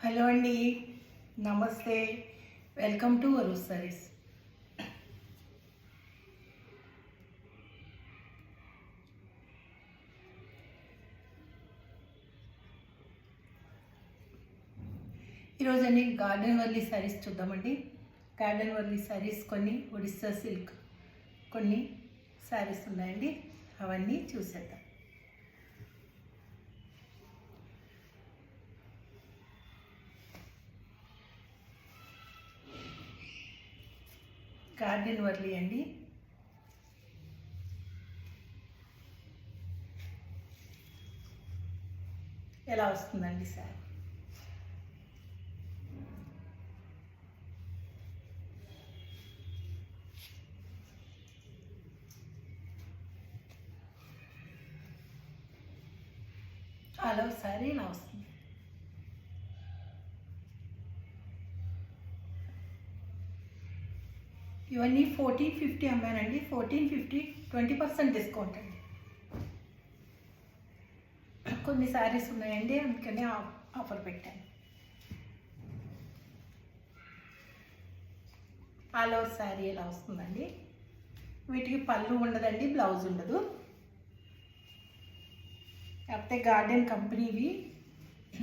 Hello అండి, నమస్తే. Welcome to అరు సారీస్. ఈరోజు అన్ని గార్డెన్ వర్లీ శారీస్ చూద్దామండి. గార్డెన్ వర్లీ శారీస్ కొన్ని ఒడిస్సా సిల్క్ కొన్ని శారీస్ ఉన్నాయండి, అవన్నీ చూసేద్దాం. గార్డెన్ వర్లీ అండి. ఎలా వస్తుందండి సార్? హలో సారీ ఇలా వస్తుంది. ఇవన్నీ 1450 అమ్మానండి. 1450 20% డిస్కౌంట్ అండి. కొన్ని శారీస్ ఉన్నాయండి, అందుకనే ఆఫర్ పెట్టాను. ఆల్ ఓవర్ శారీ ఎలా వస్తుందండి. వీటికి పళ్ళు ఉండదండి, బ్లౌజ్ ఉండదు. కాకపోతే గార్డెన్ కంపెనీవి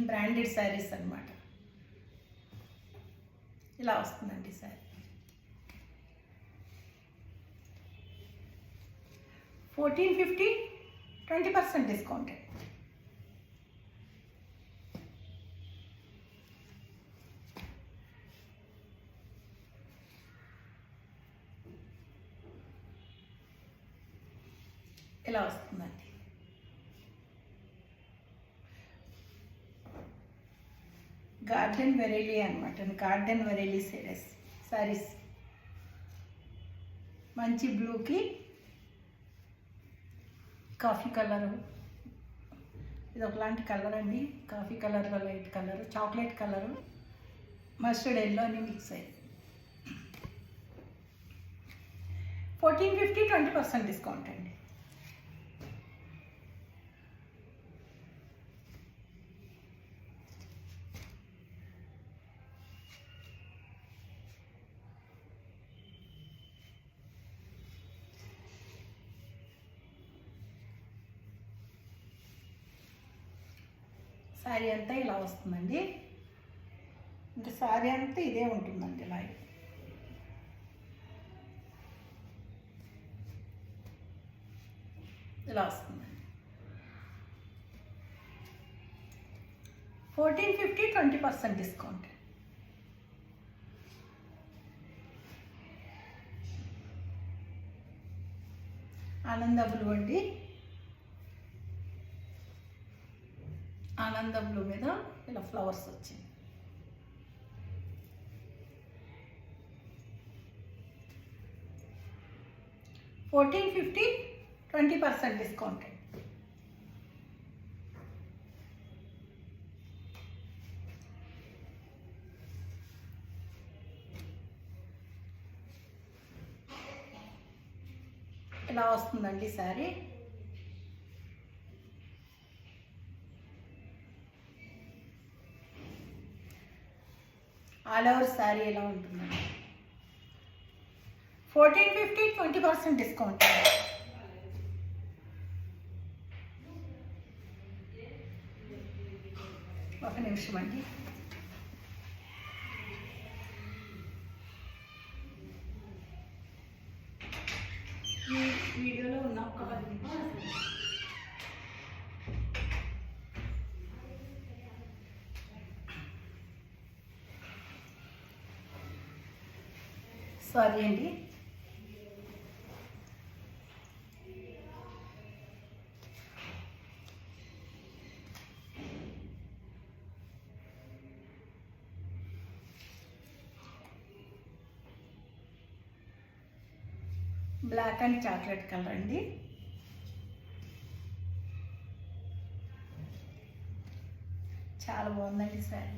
బ్రాండెడ్ శారీస్ అన్నమాట. ఇలా వస్తుందండి శారీ. 1450 20% డిస్కౌంట్. ఇలా వస్తుందండి. గార్డెన్ వెరైలీ అనమాట. గార్డెన్ వెరైలీ శారీస్ మంచి బ్లూకి కాఫీ కలరు, ఇది ఒకలాంటి కలర్ అండి. Coffee colour, light colour, chocolate colour, mustard yellow అన్ని మిక్స్ అయ్యి 1450 20% డిస్కౌంట్ అండి. శారీ అంతా ఇలా వస్తుందండి. ఇంకా శారీ అంతా ఇదే ఉంటుందండి. ఇలా వస్తుందండి. 1450 20% డిస్కౌంట్. ఆనంద బ్లూ అండి. ఆనంద బ్లూ మీద ఇలా ఫ్లవర్స్ వచ్చింది. $1450 20% డిస్కౌంట్. ఇలా వస్తుందండి శారీ. ఆల్ ఓవర్ శారీ ఎలా ఉంటుందండి. 1450 20% డిస్కౌంట్. ఒక నిమిషం అండి. ఈ వీడియోలో ఉన్న ఒక 10 నిమిషాలు సారీ అండి. బ్లాక్ అండ్ చాక్లెట్ కలర్ అండి. చాలా బాగుందండి శారీ.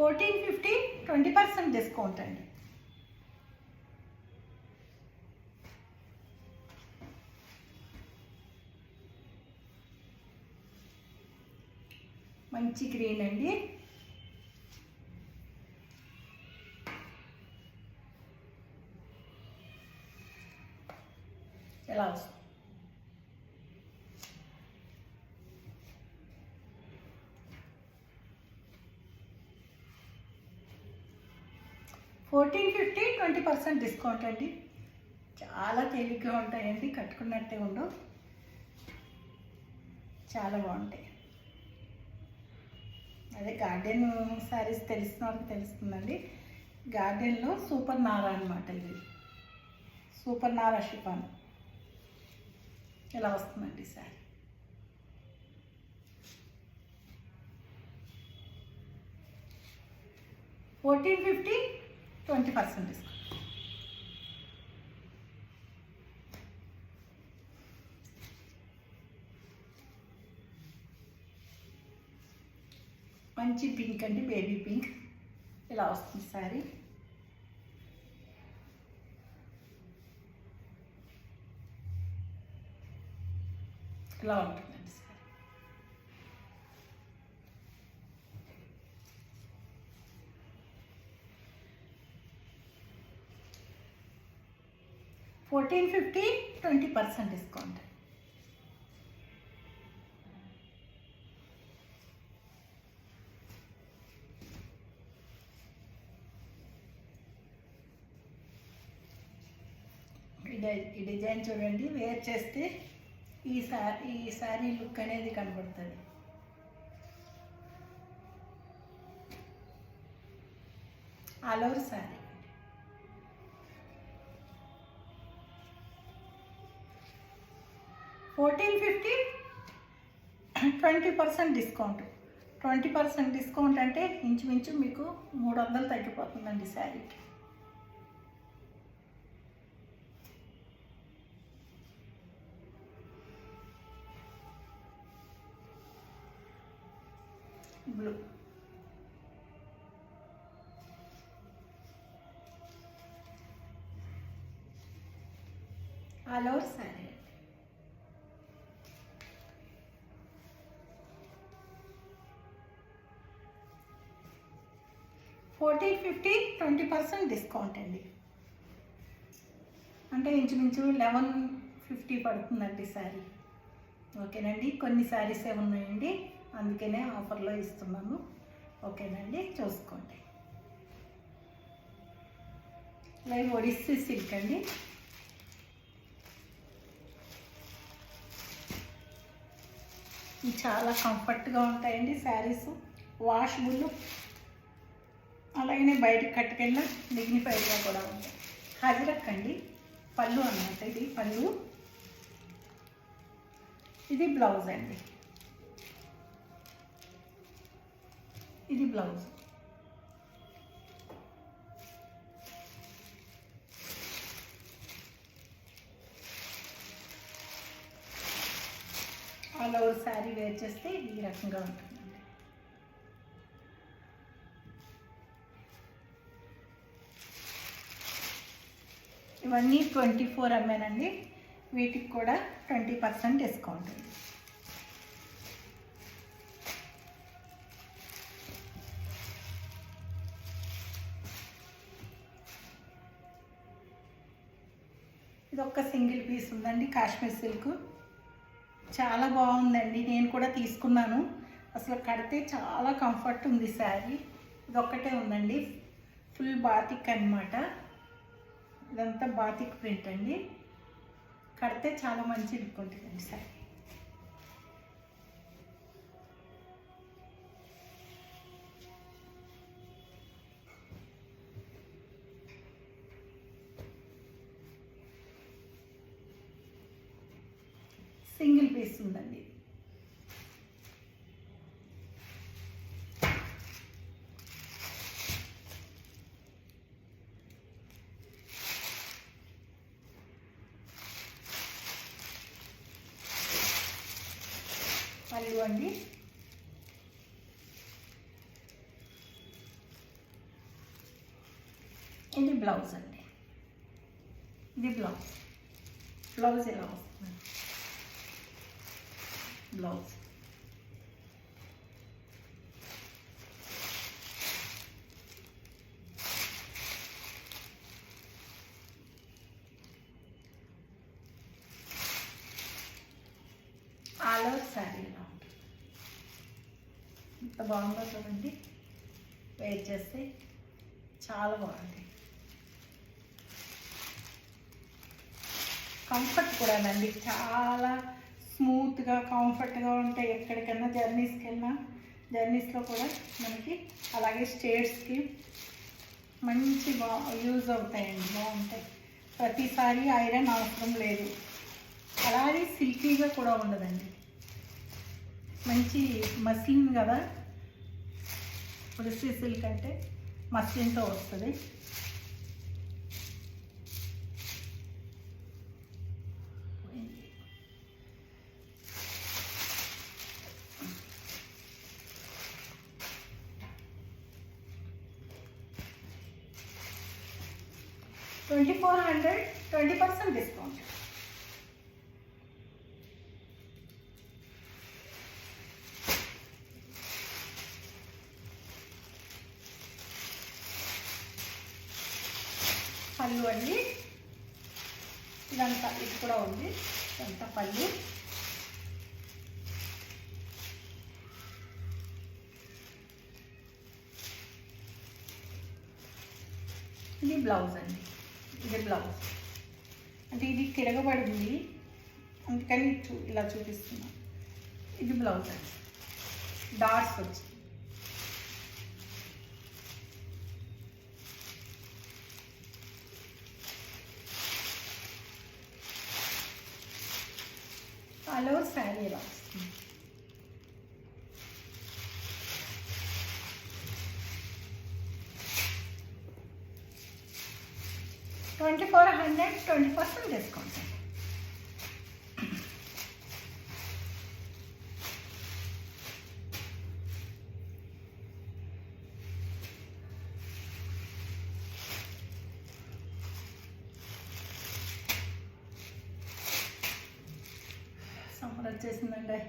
$1450 20% డిస్కౌంట్ అండి. మంచి గ్రీన్ అండి. ఎలా వస్తుంది? 1450 20% డిస్కౌంట్ అండి. చాలా తేలిగ్గా ఉంటాయండి, కట్టుకున్నట్టే ఉండవు, చాలా బాగుంటాయి. అదే గార్డెన్ శారీస్ తెలిసిన వాళ్ళకి తెలుస్తుందండి. గార్డెన్లో సూపర్ నారా అనమాట. ఇది సూపర్ నారా షిఫాన్. ఇలా వస్తుందండి శారీ. $1450 20% డిస్కౌంట్. మంచి పింక్ అండి, బేబీ పింక్. ఇలా వస్తుంది శారీ. ఇలా ఉంటుందండి శారీ. $1450 20% డిస్కౌంట్. ఈ డిజైన్ చూడండి, వేర్ చేస్తే ఈ శారీ లుక్ అనేది కనబడుతుంది. All over sari. $1450 20% discount. 20% discount అంటే ఇంచుమించు మీకు 300 తగ్గిపోతుందండి శారీకి. Blue. All over sari. $1450 20% discount అండి. అంటే ఇంచుమించు 1150 పడుతుందండి శారీ. ఓకేనండి, కొన్ని శారీసే ఉన్నాయండి, అందుకనే ఆఫర్లో ఇస్తున్నాను. ఓకేనండి, చూసుకోండి. లైవ్ ఒడిస్సీ సిల్క్ అండి. చాలా కంఫర్ట్గా ఉంటాయండి శారీస్, వాషబుల్, అలాగనే బయటకు కట్టుకెళ్ళినా డిగ్నిఫైడ్గా కూడా ఉంటాయి. హజరక్ అండి, పళ్ళు అన్నమాట. ఇది పళ్ళు, ఇది బ్లౌజ్ అండి. ఇది blouse. All over sari wear చేస్తే ఈ రకంగా ఉంటుందండి. ఇవన్నీ 24 ఎంఎన్ అండి. వీటికి కూడా 20% డిస్కౌంట్ ఉంది. ఇది ఒక సింగిల్ పీస్ ఉందండి, కాశ్మీర్ సిల్క్. చాలా బాగుందండి, నేను కూడా తీసుకున్నాను. అసలు కడితే చాలా కంఫర్ట్ ఉంది శారీ. ఇదొక్కటే ఉందండి, ఫుల్ బాతిక్ అన్నమాట. ఇదంతా బాతిక్ ప్రింట్ అండి, కడితే చాలా మంచి లుక్ ఉంటుందండి శారీ. సింగిల్ పీస్ ఉందండి. పళ్ళు అండి. ఇది బ్లౌజ్ అండి. ఇది బ్లౌజ్. బ్లౌజ్ ఎలా వస్తుంది? బ్లౌజ్ ఎంత బాగుందో చూడండి. వేర్ చేస్తే చాలా బాగుంది. కంఫర్ట్ కూడానండి, చాలా స్మూత్గా కంఫర్ట్గా ఉంటాయి. ఎక్కడికైనా జర్నీస్కి వెళ్ళినా జర్నీస్లో కూడా మనకి, అలాగే స్టేట్స్కి మంచి యూజ్ అవుతాయండి, బాగుంటాయి. ప్రతిసారి ఐరన్ అవసరం లేదు. అలాగే సిల్కీగా కూడా ఉండదండి, మంచి మస్లిన్ కదా, పులిసి సిల్క్ అంటే మస్లిన్తో వస్తుంది. $2,400, 20% డిస్కౌంట్. పళ్ళు అండి, ఇదంతా ఇది కూడా ఉంది, ఇదంతా పళ్ళు. ఇది బ్లౌజ్ అండి, ఇది బ్లౌజ్. అంటే ఇది తిరగబడింది అందుకని ఇలా చూపిస్తున్నా. ఇది బ్లౌజ్ అండి, డాట్స్ వచ్చి. ఆల్ ఓవర్ శారీ ఇలా వస్తుంది. $2,400, 20% డిస్కౌంట్. సమ్మర్ వచ్చేసిందండి.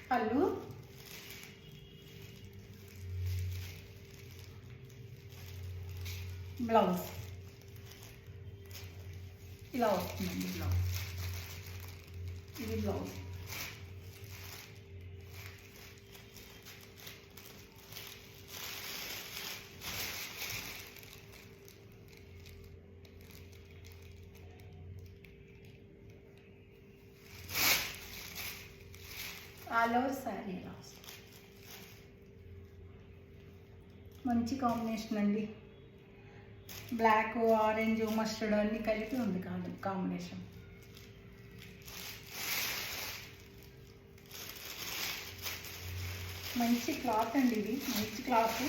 పళ్ళు, బ్లౌజ్ ఇలా వస్తుందండి. బ్లౌజ్, ఇది బ్లౌజ్. ఆల్ ఓవర్ శారీ ఇలా వస్తుంది. మంచి కాంబినేషన్ అండి, బ్లాక్, ఆరెంజ్, మస్టర్డ్ అన్నీ కలిపి ఉంది కాంబినేషన్. మంచి క్లాత్ అండి, ఇది మంచి cloth.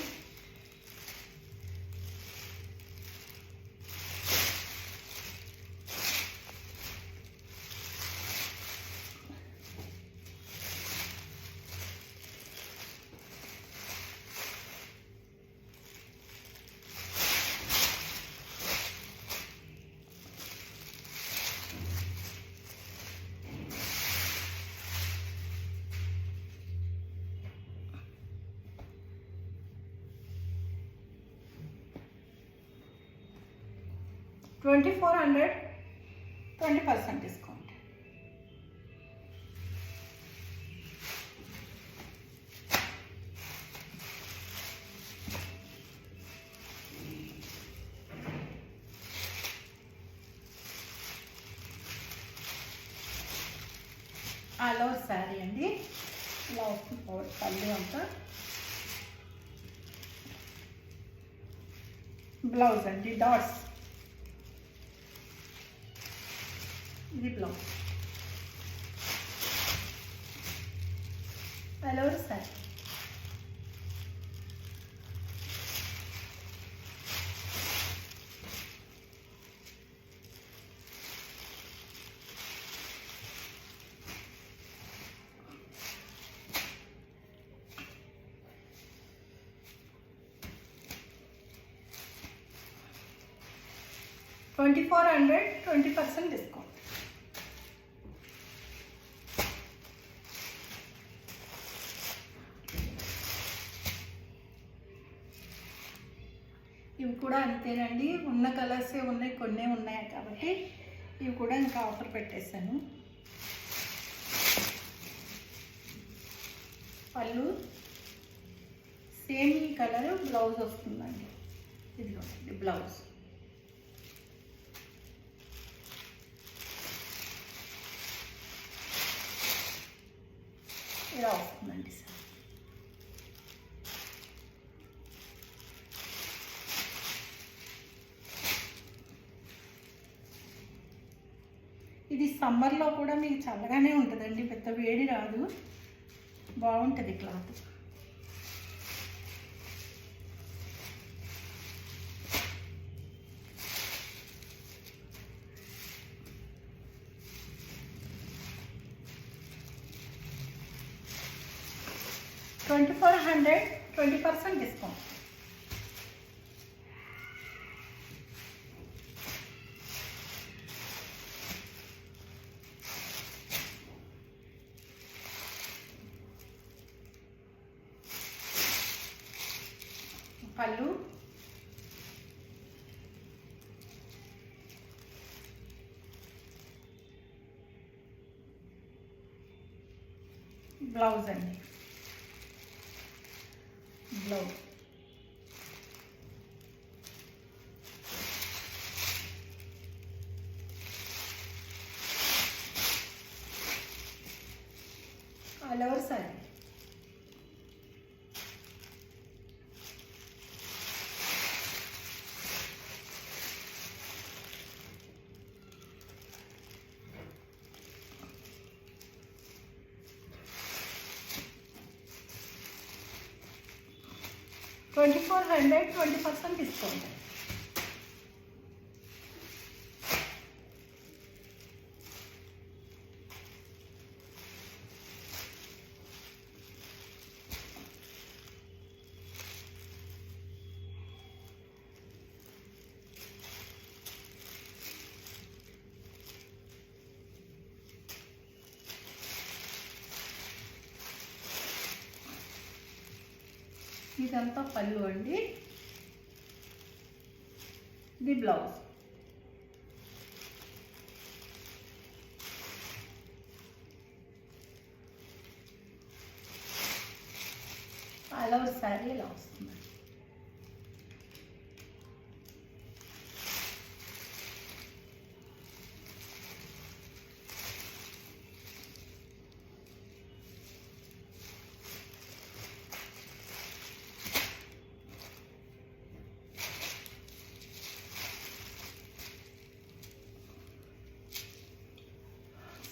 $2,400, 20% discount. All over sari అండి, ఇలా వస్తుంది. పళ్ళు అంతా. బ్లౌజ్ అండి, డాట్స్. ఇది blouse. All over sari. $2,400, 20% discount. ఇవి కూడా అంతేనండి, ఉన్న కలర్సే ఉన్నాయి, కొన్నే ఉన్నాయి కాబట్టి ఇవి కూడా ఇంకా ఆఫర్ పెట్టేశాను. పళ్ళు సేమ్ కలర్, బ్లౌజ్ వస్తుందండి. ఇదిగోండి బ్లౌజ్. ఇలా వస్తుందండి సార్. ఇది సమ్మర్లో కూడా మీకు చల్లగానే ఉంటుందండి, పెద్ద వేడి రాదు, బాగుంటుంది క్లాత్. $2400, 20% డిస్కౌంట్. పళ్ళు, బ్లౌజ్ అండి. Blouse all over sorry. $2400, 20% discount. ఇదంతా పళ్ళు అండి. ఇది బ్లౌజ్. ఆల్ ఓవర్ శారీ ఇలా వస్తుంది.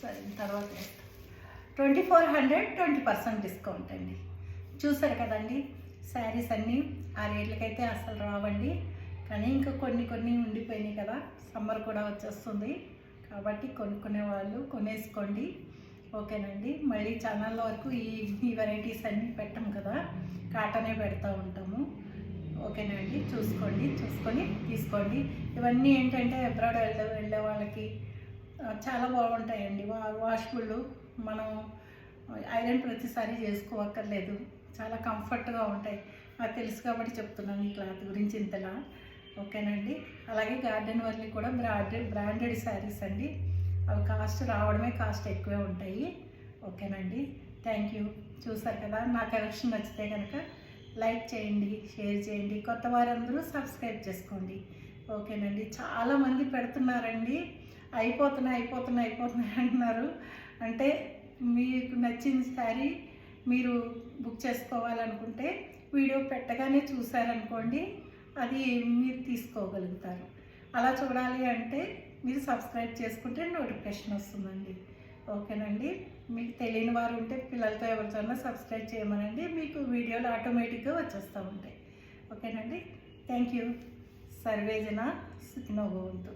సరే, తర్వాత 2400, 20% డిస్కౌంట్ అండి. చూసారు కదండి, శారీస్ అన్నీ ఆ రేట్లకైతే అసలు రావండి. కానీ ఇంకా కొన్ని ఉండిపోయినాయి కదా, సమ్మర్ కూడా వచ్చేస్తుంది కాబట్టి కొనుక్కునే వాళ్ళు కొనేసుకోండి. ఓకేనండి. మళ్ళీ ఛానల్లో వరకు ఈ వెరైటీస్ అన్నీ పెట్టాం కదా, కాటనే పెడతా ఉంటాము. ఓకేనండి. చూసుకొని తీసుకోండి. ఇవన్నీ ఏంటంటే అబ్రాడ్ వెళ్ళే వాళ్ళకి చాలా బాగుంటాయండి. వాషబుల్, మనం ఐరన్ ప్రతిసారి చేసుకోవక్కర్లేదు, చాలా కంఫర్ట్గా ఉంటాయి. నాకు తెలుసు కాబట్టి చెప్తున్నాను ఈ క్లాత్ గురించి ఇంతలా. ఓకేనండి. అలాగే గార్డెన్ వర్లీ కూడా బ్రాండెడ్ శారీస్ అండి. అవి కాస్ట్ ఎక్కువే ఉంటాయి. ఓకేనండి. Thank you. చూసారు కదా, నా కలెక్షన్ నచ్చితే కనుక లైక్ చేయండి, షేర్ చేయండి. కొత్త వారందరూ సబ్స్క్రైబ్ చేసుకోండి. ఓకేనండి. చాలామంది పెడుతున్నారండి, అయిపోతున్నాయి అంటున్నారు. అంటే మీకు నచ్చిన శారీ మీరు బుక్ చేసుకోవాలనుకుంటే వీడియో పెట్టగానే చూసారనుకోండి, అది మీరు తీసుకోగలుగుతారు. అలా చూడాలి అంటే మీరు సబ్స్క్రైబ్ చేసుకుంటే నోటిఫికేషన్ వస్తుందండి. ఓకేనండి. మీకు తెలియని వారు ఉంటే పిల్లలతో ఎవరితోనో సబ్స్క్రైబ్ చేయమనండి, మీకు వీడియోలు ఆటోమేటిక్గా వచ్చేస్తూ ఉంటాయి. ఓకేనండి. Thank you. సర్వేజన సుఖినో భవంతు.